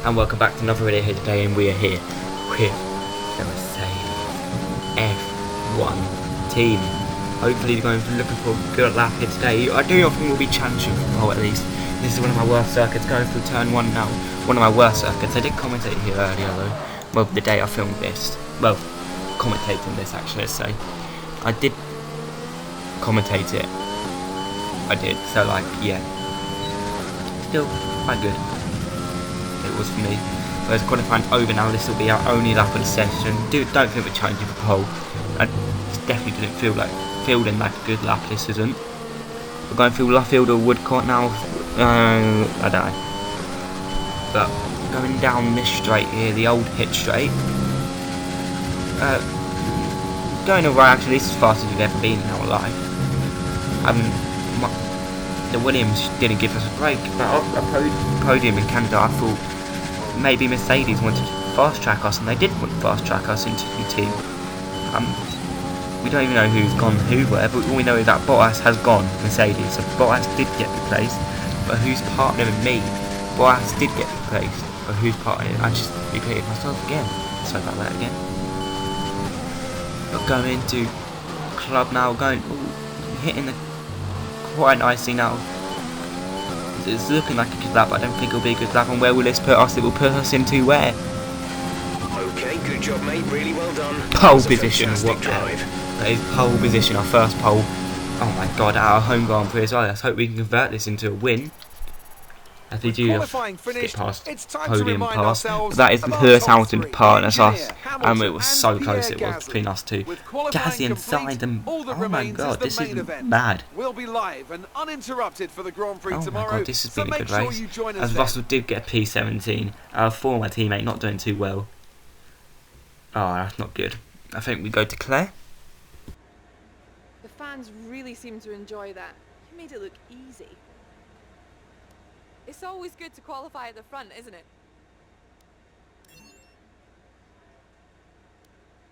and welcome back to another video here today, and we are here with the Mercedes F1 team. Hopefully they're looking for a good lap here today. I do not think we'll be challenging for the pole at least. This is one of my worst circuits, going through turn 1 now. One of my worst circuits. I did commentate here earlier though. Well, the day I filmed this. Well, commentating this actually, let's say. I did commentate it. I did, so like, yeah. Still quite good. It was for me. Whereas qualifying's over now, this will be our only lap of the session. Don't think we're challenging for pole. I definitely didn't feel like fielding like a good lap, this isn't. We're going through Luffield or Woodcourt now. I don't know. But going down this straight here, the old pit straight. Going alright actually, this is as fast as we've ever been in our life. The Williams didn't give us a break, but after a podium in Canada, I thought maybe Mercedes wanted to fast track us, and they did want to fast track us into the team. We don't even know who's gone where, but all we know is that Bottas has gone Mercedes, so Bottas did get replaced, but who's partnering me? Bottas did get replaced, but who's partnering? I just repeated myself again. Sorry about that again. But going into club now, hitting the quite nicely now. It's looking like a good lap, but I don't think it'll be a good lap. And where will this put us? It will put us into where? Okay, good job, mate. Really well done. Pole position. What drive? That is pole position. Our first pole. Oh my god! Our home Grand Prix as well. Let's hope we can convert this into a win. As we do skip past podium pass. But that is Lewis Hamilton partners us. It was so close it was between us two. Gasly inside them. Oh my god, this is mad. We'll be live and uninterrupted for the Grand Prix tomorrow. Oh my god, this has been a good race. As Russell did get a P17. Our former teammate not doing too well. Oh, that's not good. I think we go to Claire. The fans really seem to enjoy that. You made it look easy. It's always good to qualify at the front, isn't it?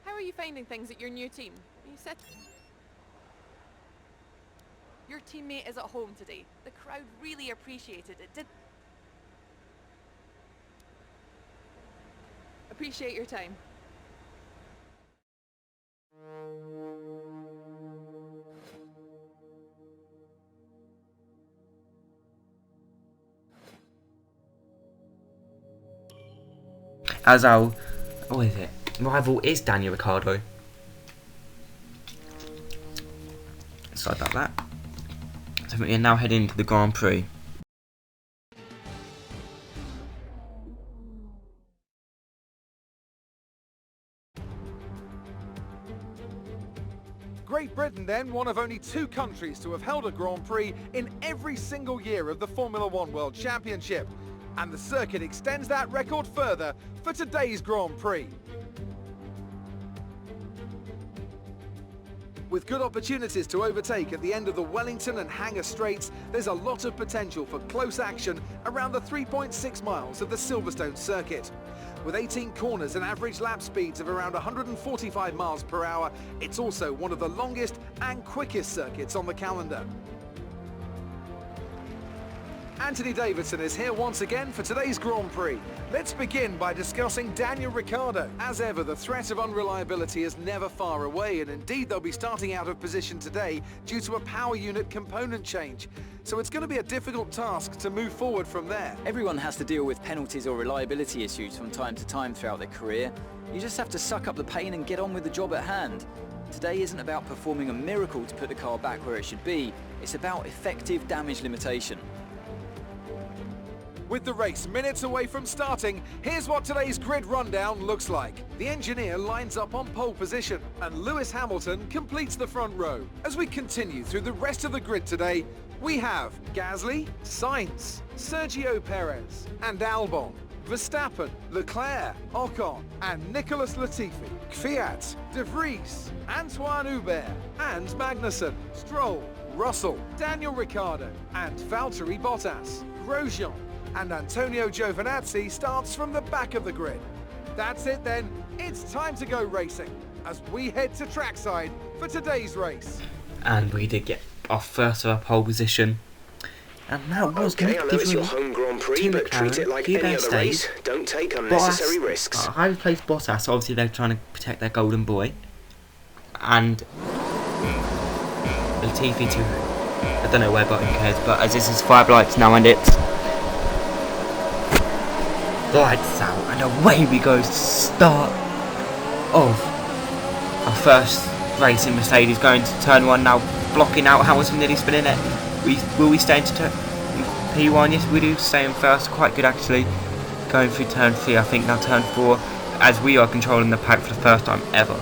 How are you finding things at your new team? You said your teammate is at home today. The crowd really appreciated it. Appreciate your time. As our, what is it? Rival is Daniel Ricciardo. Sorry about that. So we are now heading into the Grand Prix. Great Britain then, one of only 2 countries to have held a Grand Prix in every single year of the Formula One World Championship. And the circuit extends that record further for today's Grand Prix. With good opportunities to overtake at the end of the Wellington and Hangar Straights, there's a lot of potential for close action around the 3.6 miles of the Silverstone circuit. With 18 corners and average lap speeds of around 145 miles per hour, it's also one of the longest and quickest circuits on the calendar. Anthony Davidson is here once again for today's Grand Prix. Let's begin by discussing Daniel Ricciardo. As ever, the threat of unreliability is never far away, and indeed they'll be starting out of position today due to a power unit component change. So it's going to be a difficult task to move forward from there. Everyone has to deal with penalties or reliability issues from time to time throughout their career. You just have to suck up the pain and get on with the job at hand. Today isn't about performing a miracle to put the car back where it should be. It's about effective damage limitation. With the race minutes away from starting, here's what today's grid rundown looks like. The engineer lines up on pole position, and Lewis Hamilton completes the front row. As we continue through the rest of the grid today, we have Gasly, Sainz, Sergio Perez, and Albon, Verstappen, Leclerc, Ocon, and Nicholas Latifi, Kvyat, De Vries, Antoine Hubert, and Magnussen, Stroll, Russell, Daniel Ricciardo, and Valtteri Bottas, Grosjean, and Antonio Giovinazzi starts from the back of the grid. That's it then, it's time to go racing as we head to trackside for today's race. And we did get our first of our pole position. And that was Okay, I know it's your Nick home Grand Prix, to but treat it McLaren, like few any best other days. race. Don't take unnecessary risks. High placed Bottas, obviously they're trying to protect their golden boy. And Latifi too. I don't know where Button cares, but as this is 5 lights now and it's lights out and away we go. Start of our first race in Mercedes, going to turn 1 now, blocking out Hamilton, nearly spinning it. Will we stay into P1? Yes, we do stay in first, quite good actually. Going through turn 3, I think now turn 4, as we are controlling the pack for the first time ever.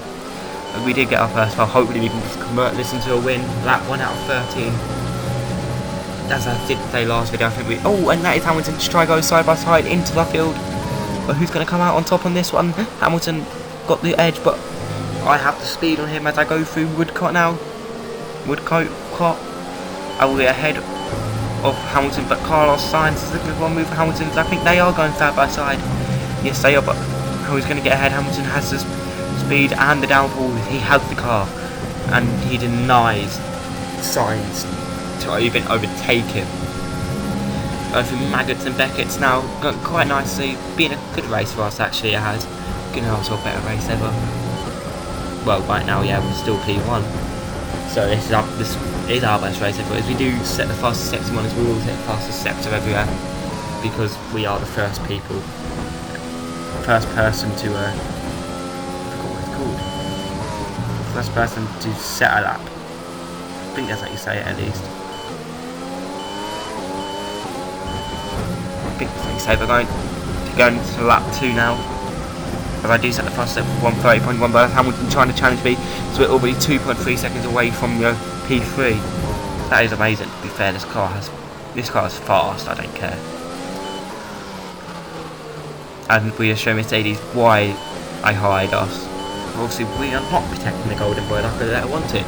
And we did get our first foul, hopefully we can just convert this into a win. Lap 1 out of 13. As I did say last video, I think we... Oh, and that is Hamilton to try go side by side into the field. But who's going to come out on top on this one? Hamilton got the edge, but I have the speed on him as I go through Woodcote now. Woodcote, I will be ahead of Hamilton, but Carlos Sainz is looking for one move for Hamilton. I think they are going side by side. Yes, they are, but who's going to get ahead? Hamilton has the speed and the downfall. He has the car, and he denies Sainz to even overtake him. Going through Maggots and Beckett's now, going quite nicely. Been a good race for us actually. It has. Gonna also a better race ever. Well, right now, yeah, we're still P1. So this is our best race ever. As we do set the fastest sector on, as we will set the fastest sector everywhere, because we are the first people, first person to I forgot what it's called. First person to set a lap. I think that's how you say it at least. I think that's how you say it. We're going to lap 2 now. As I do set the fastest step for 1:30.1, but Hamilton trying to challenge me, so we're already 2.3 seconds away from the P3. That is amazing. To be fair, this car is fast. I don't care. And we are showing Mercedes why I hired us. Obviously, we are not protecting the golden boy like they wanted.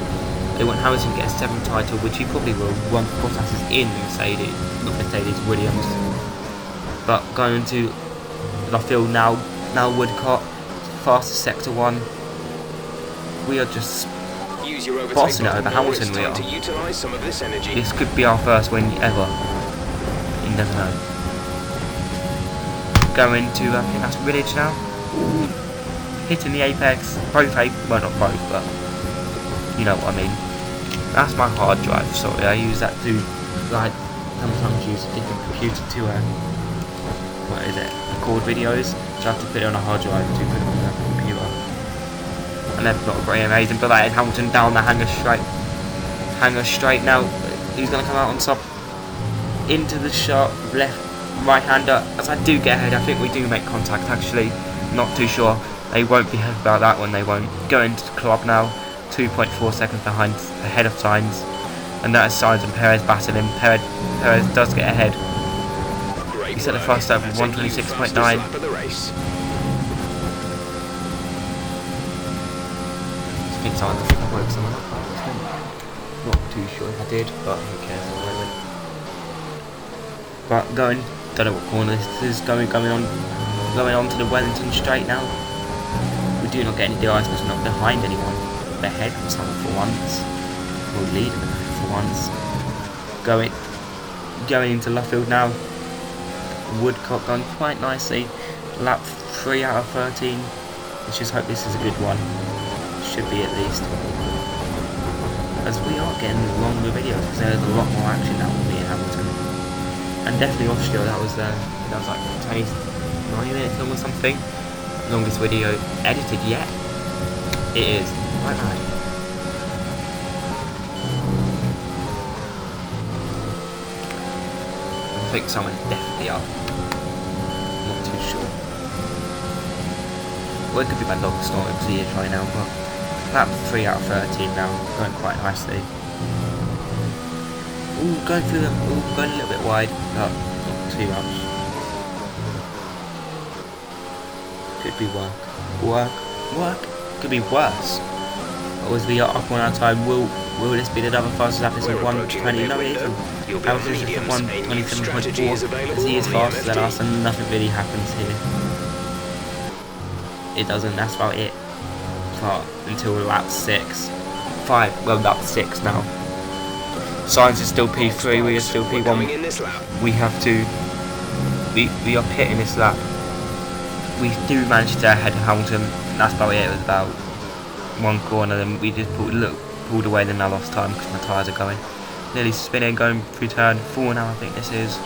They want Hamilton to get a 7th title, which he probably will once Bottas is in Mercedes, not Mercedes, Williams. But going to the field now Woodcote, fastest sector 1. We are just bossing it over Hamilton. We are. This could be our first win ever. You never know. Going to, I think that's Village now. Ooh. Hitting the apex. Well, not both, but you know what I mean. That's my hard drive. Sorry, I use that to, like, sometimes use a different computer to record videos. So I have to put it on a hard drive to put it on the computer. And they've got a very amazing, but that is Hamilton down the hanger straight now. He's going to come out on top into the shot, left right hander. As I do get ahead, I think we do make contact actually, not too sure. They won't be happy about that one, they won't. Go into the club now, 2.4 seconds ahead of Sainz, and that is Sainz and Perez battling. Perez does get ahead. He set the fast start for 1:26.9. I think I broke someone up by accident. Not too sure if I did, but who cares at the moment. But don't know what corner this is, going on to the Wellington straight now. We do not get any DRS because we're not behind anyone. We're ahead of someone for once. We'll lead for once. Going into Luffield now. Woodcote going quite nicely. Lap 3 out of 13. Let's just hope this is a good one. Should be at least. As we are getting longer videos because there's a lot more action now with me in Hamilton. And definitely Austria, that was like 29 minutes long or something. Longest video edited yet. It is. Quite nice. I think someone's definitely up. Not too sure. Well, it could be my dog snoring because he is right now, but lap 3 out of 13 now, going quite nicely. Ooh, going a little bit wide, but not too much. Could be work. Could be worse. Or as we are up on our time, will this be the double fastest lap? This is 1:20. No, it isn't. Hamilton's just at 1:27.4. As he is faster than us, and nothing really happens here. It doesn't. That's about it. But until lap 6, 5. Well, lap 6 now. Sainz is still P3, we are still We're coming in P1. this lap. We have to, we are pitting this lap. We do manage to head Hamilton. That's about it. It was about one corner, then we just pulled away. Then I lost time because my tyres are going. Nearly spinning, going through turn 4 now. I think this is.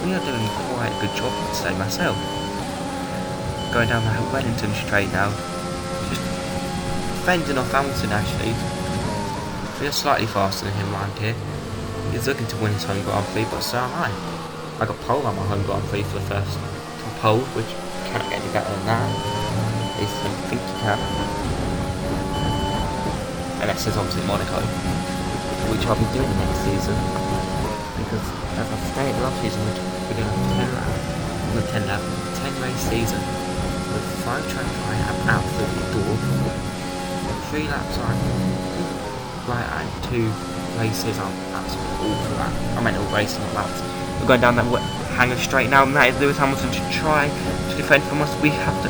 We are doing quite a good job, I'd say myself. Going down the Wellington straight now. Just fending off Hamilton actually. We are slightly faster than him around here. He's looking to win his home Grand Prix, but so am I. I got pole on my home Grand Prix for the first pole, which cannot get any better than that. At least I think you can. And that says obviously Monaco, which I'll be doing next season. Because as I stated last season, we're going to have 10 race season with 5 tracks out through the door, 3 laps on right and 2 races on absolutely all for that. I meant all races, not laps. We're going down that hanger straight now, and that is Lewis Hamilton to try to defend from us. We have to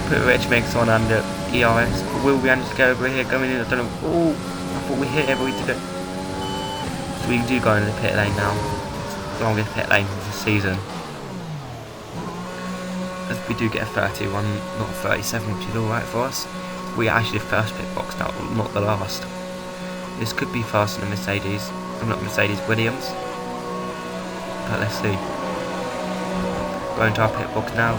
put Rich Mix on under ERS. Will we manage to go over here? Going in, I don't know. Oh, I thought we hit it, but we did it. So we do go in the pit lane now. Longest pit lane of the season. As we do get a 31, not a 37, which is alright for us. We are actually the first pit box now, not the last. This could be faster than Mercedes. I'm not Mercedes Williams. But let's see. Going to our pit box now.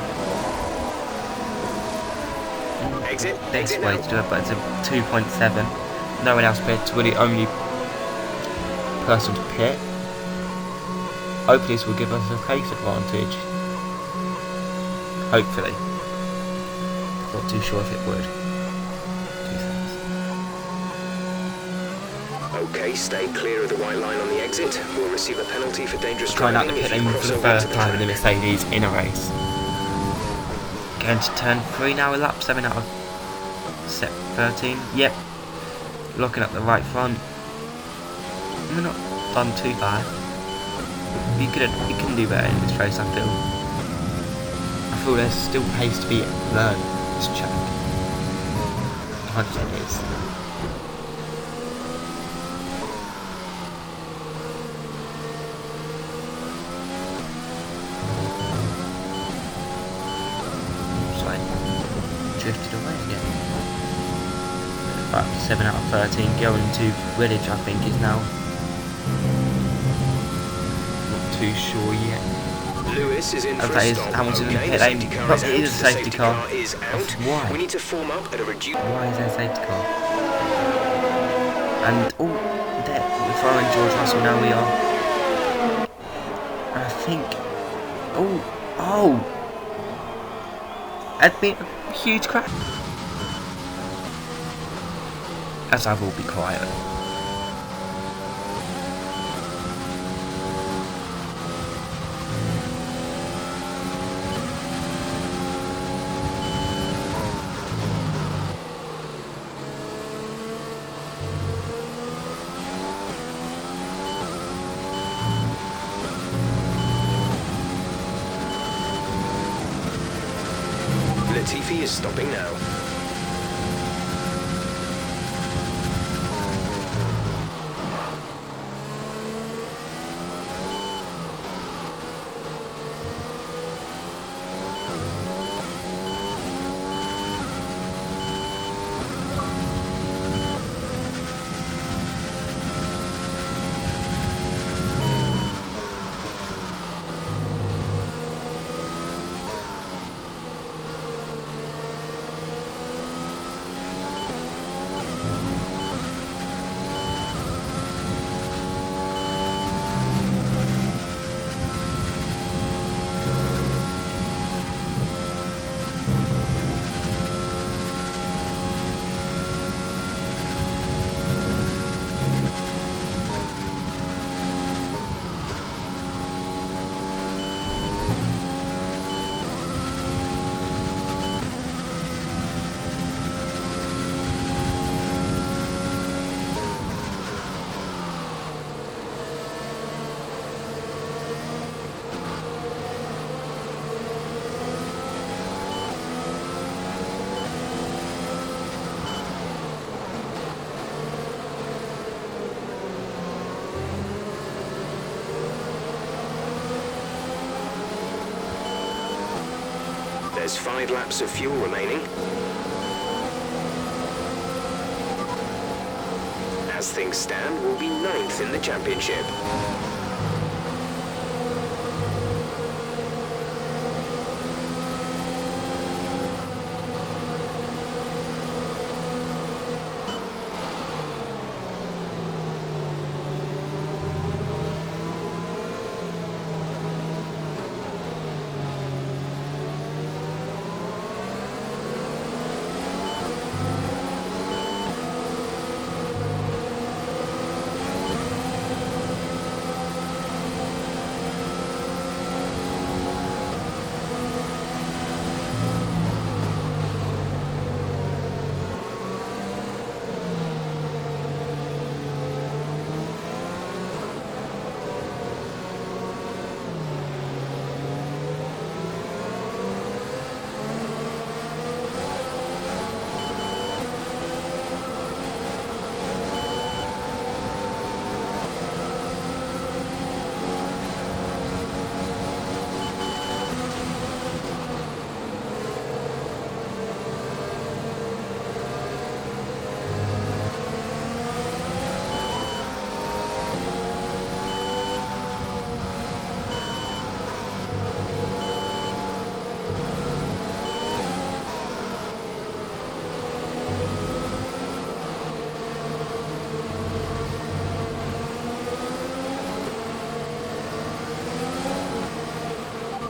Exit. Best Exit way now. to do it, but it's a 2.7. No one else pits. We're the only person to pit. Hopefully this will give us a pace advantage. Hopefully. Not too sure if it would. 2 seconds. Okay, stay clear of the white line on the exit. We'll receive a penalty for dangerous Trying out the driving pit if you lane for cross the over first into time in the track. Mercedes in a race. Going to turn 3 now, a lap 7 out of set 13. Yep. Locking up the right front. We're not done too bad. We can do better in this race, I feel. I feel there's still pace to be learned this track. 100% is. So I drifted away again. Right, 7 out of 13, going to Village I think is now. Not too sure yet. Lewis is in for That a is stop. Hamilton in Okay, pit the lane. safety car But is it out. is a The safety car. is out. Why? We need to form up at a reduced. Why is there a safety car? And oh, there we're following George Russell now. We are. And I think. Oh, it's been a huge crash. As I will be quiet. Latifi is stopping now. There's 5 laps of fuel remaining. As things stand, we'll be 9th in the championship.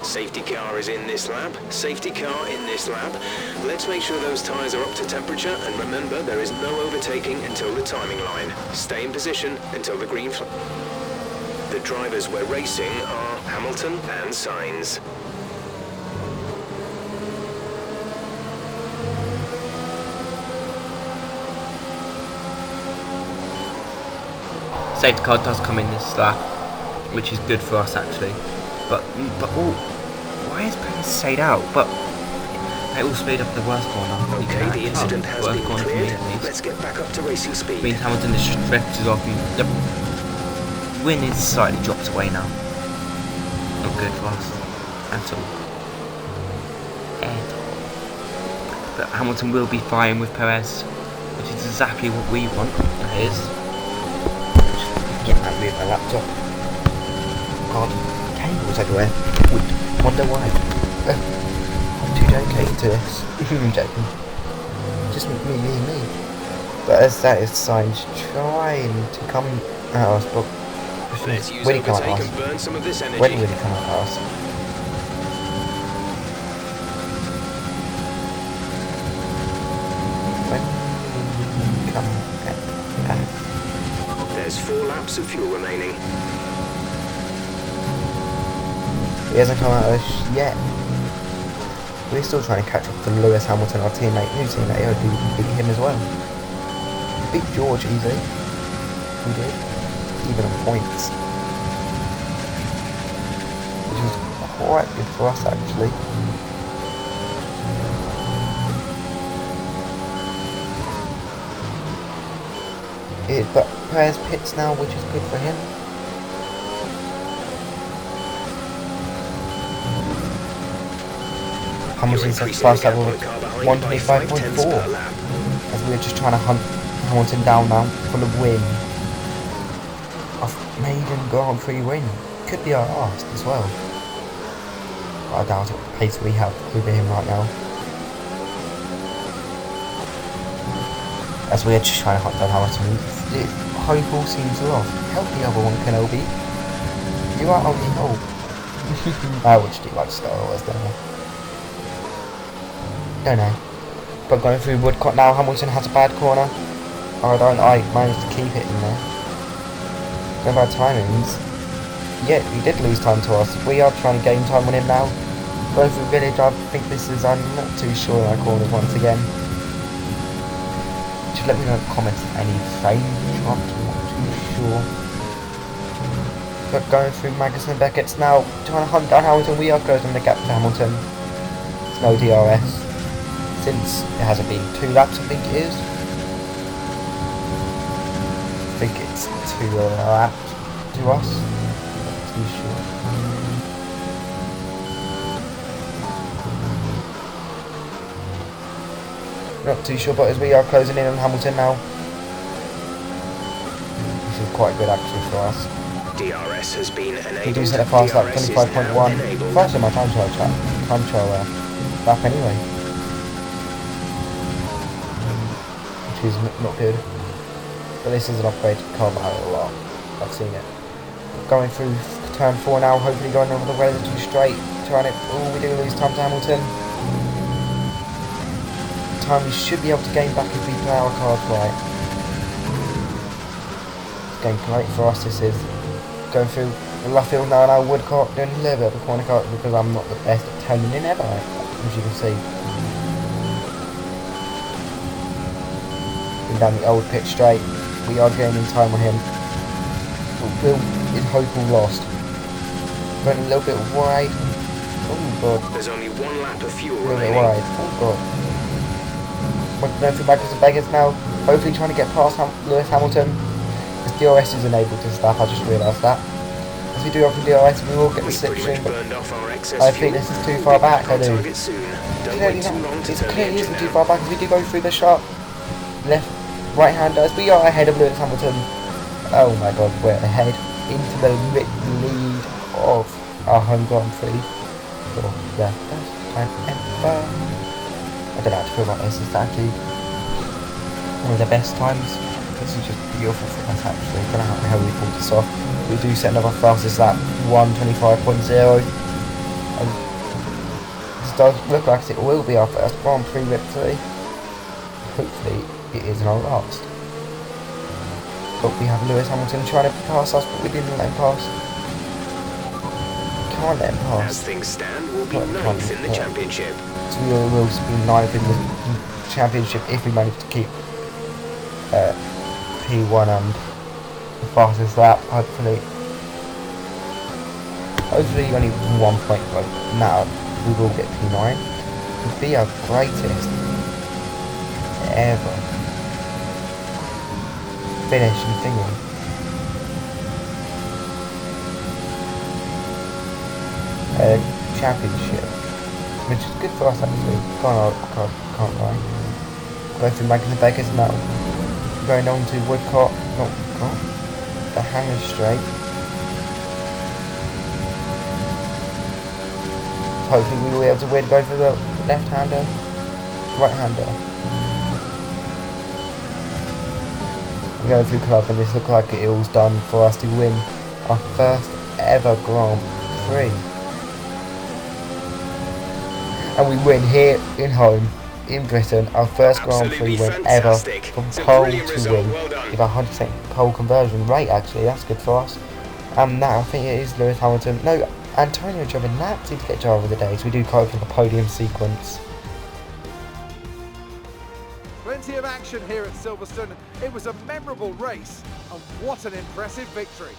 Safety car is in this lap. Safety car in this lap. Let's make sure those tyres are up to temperature, and remember, there is no overtaking until the timing line. Stay in position until the green flag. The drivers we're racing are Hamilton and Sainz. Safety car does come in this lap, which is good for us actually. But oh, why is Perez stayed out? But they all speed up the worst corner. Okay, the incident has been cleared. Let's get back up to racing speed. Means Hamilton just drifts off and the win is slightly dropped away now. Not good for us at all. But Hamilton will be fine with Perez, which is exactly what we want. That is. Just get that rid of my laptop. God, cables everywhere. Would wonder why. I'm too dedicated to this. I'm joking. Just me. But as that is Sainz trying to come at us, but Let's use when he can't overtake pass. and burn some of this energy. When will he come at us? When will he come at us? There's 4 laps of fuel remaining. He hasn't come at us yet. We're still trying to catch up to Lewis Hamilton, our teammate, new teammate. We beat him as well. We beat George easily. We did. Even on points. Which was quite good for us actually. But Perez pits now, which is good for him. Hamilton's at fast level 125.4 as we're just trying to hunt Hamilton down now for the win. A maiden Grand Prix win. Could be our last as well. But I doubt it with the pace we have over him right now. As we're just trying to hunt down Hamilton. Hope all seems lost. Help the other one, Kenobi. You are only hope. I watched it like Star Wars there. Don't know. But going through Woodcock now, Hamilton has a bad corner. I managed to keep it in there. No bad timings. Yeah, he did lose time to us. We are trying to gain time on him now. Going through Village, I think this is, I'm not too sure in our corners once again. Just let me know in the comments if any frames dropped, I'm not too sure. But going through Magnussen and Beckett's now, trying to hunt down Hamilton. We are closing the gap to Hamilton. It's no DRS. Since it hasn't been 2 laps, I think it is. I think it's 2 laps to us. Not too sure. Not too sure, but as we are closing in on Hamilton now. This is quite good actually for us. DRS has been enabled. We do set a fast lap, DRS is 25.1. now enabled. Faster than my time trial lap anyway. Which is not good. But this is an upgrade car by a lot. I've seen it. Going through turn 4 now, hopefully going over the relatively straight. Trying it. Oh, we do lose time to Hamilton. Time we should be able to gain back if we play our cards right. Going great for us, this is. Going through the Luffield now, Woodcock doing a little bit of a corner cut because I'm not the best at turning in ever, as you can see. And down the old pit straight, we are gaining time on him. But Will is hopeful lost. Going a little bit wide. Oh god. There's only 1 lap of fuel A little bit remaining. wide. Oh god. We're going through Magnus and Vegas now. Hopefully trying to get past Lewis Hamilton. His DRS is enabled and stuff, I just realised that. As we do open DRS, we will get the We've pretty slipstream, much but burned off our excess I think fuel. this is too We'll far be back, I on do. target soon. Don't Clearly wait too not. long to It turn the clearly engine isn't too down. far back as we do go through the sharp left right handers. We are ahead of Lewis Hamilton. Oh my god, we're ahead into the lead of our home Grand Prix for the first time ever. I don't know how to feel about this. It's actually one of the best times. This is just beautiful for us actually. I don't know how we pulled this off. We do set another fastest lap, 1:25.0. And this does look like it will be our first Grand Prix victory. Hopefully it is our last. But we have Lewis Hamilton trying to pass us, but we didn't let him pass. Can't let him As pass. things stand, we'll be Can't- 9th in the can't. championship. So we will be 9th in the championship if we manage to keep P1 and the fastest lap, hopefully. Hopefully only 1 point, but now we will get P9. It would be our greatest ever finish in thingy. Championship, which is good for us actually. Can't lie. Going through Magnus and Vegas now. Going on to Woodcock, not Woodcock, the hanger straight. Hopefully we will be able to win. Go for the left-hander, right-hander. We're going through club and this looks like it was done for us to win our first ever Grand Prix. And we win here in home, in Britain, our first Grand Prix Absolutely win ever fantastic. from It's a pole brilliant to result. win. Well done. With a 100% pole conversion rate actually, that's good for us. And now I think it is Lewis Hamilton. No, Antonio Giovinazzi to get driver of the day, so we do go for the podium sequence. Plenty of action here at Silverstone. It was a memorable race, and what an impressive victory.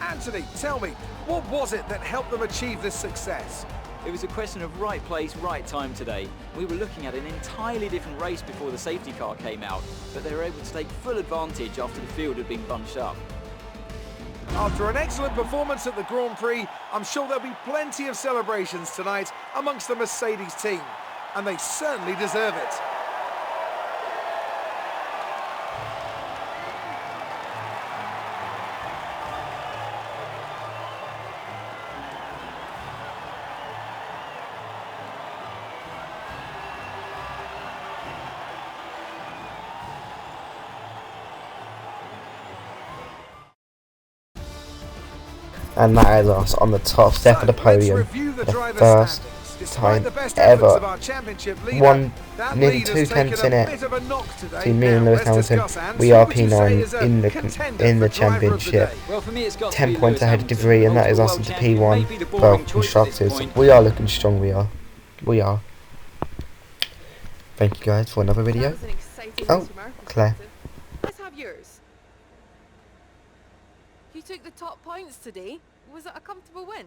Anthony, tell me, what was it that helped them achieve this success? It was a question of right place, right time today. We were looking at an entirely different race before the safety car came out, but they were able to take full advantage after the field had been bunched up. After an excellent performance at the Grand Prix, I'm sure there'll be plenty of celebrations tonight amongst the Mercedes team, and they certainly deserve it. And that is us on the top step of the So, podium. let's review the The driver's first standings. Despite time the best ever. efforts of our championship leader, One, that nearly lead has 2 taken tenths a in it bit of a knock today. between me and Now, Lewis let's Hamilton. discuss, Anne, We see are what you say P9 is a in the contender in the for driver of the championship. day. Well, for me, it's got 10 to be points Lewis ahead of Hamilton. Debris, and that is us World into champion may be the P1. boring Well, choice at this constructors. point. We are looking strong, we are. We are. Thank you guys for another That video. was an exciting Oh, race from our Claire. perspective. Let's have yours. You took the top points today. Was it a comfortable win?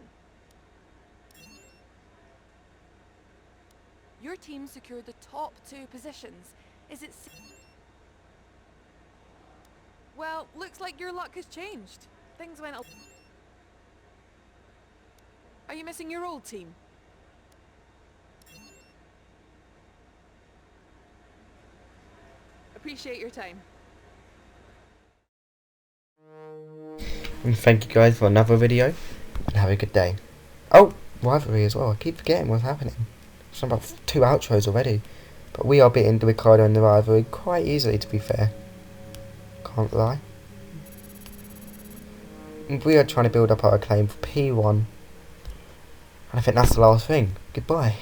Your team secured the top 2 positions. Is it... Well, looks like your luck has changed. Things went... Are you missing your old team? appreciate your time. And thank you guys for another video, and have a good day. Oh, rivalry as well. I keep forgetting what's happening. It's about 2 outros already. But we are beating Ricciardo in the rivalry quite easily, to be fair. Can't lie. And we are trying to build up our claim for P1. And I think that's the last thing. Goodbye.